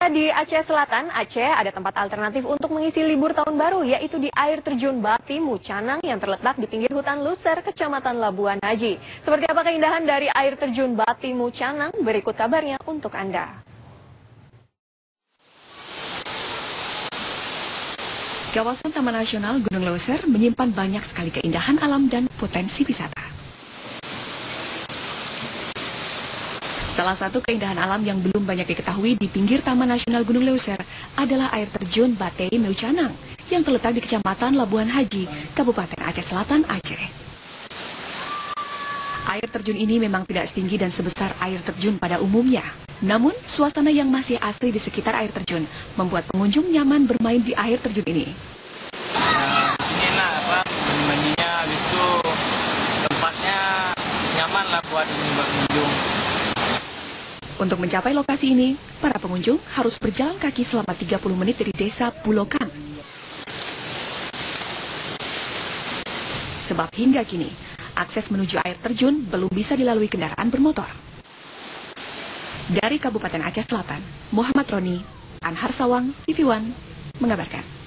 Di Aceh Selatan, Aceh ada tempat alternatif untuk mengisi libur tahun baru, yaitu di air terjun Batimu Canang yang terletak di pinggir hutan Luser, Kecamatan Labuan Haji. Seperti apa keindahan dari air terjun Batimu Canang? Berikut kabarnya untuk Anda. Kawasan Taman Nasional Gunung Leuser menyimpan banyak sekali keindahan alam dan potensi wisata. Salah satu keindahan alam yang belum banyak diketahui di pinggir Taman Nasional Gunung Leuser adalah air terjun Batimu Canang yang terletak di Kecamatan Labuan Haji, Kabupaten Aceh Selatan, Aceh. Air terjun ini memang tidak setinggi dan sebesar air terjun pada umumnya. Namun, suasana yang masih asri di sekitar air terjun membuat pengunjung nyaman bermain di air terjun ini. Ini enak, mandinya, habis itu tempatnya nyaman lah buat pengunjung. Untuk mencapai lokasi ini, para pengunjung harus berjalan kaki selama 30 menit dari desa Bulokan. Sebab hingga kini, akses menuju air terjun belum bisa dilalui kendaraan bermotor. Dari Kabupaten Aceh Selatan, Muhammad Roni, Anhar Sawang, TV One, mengabarkan.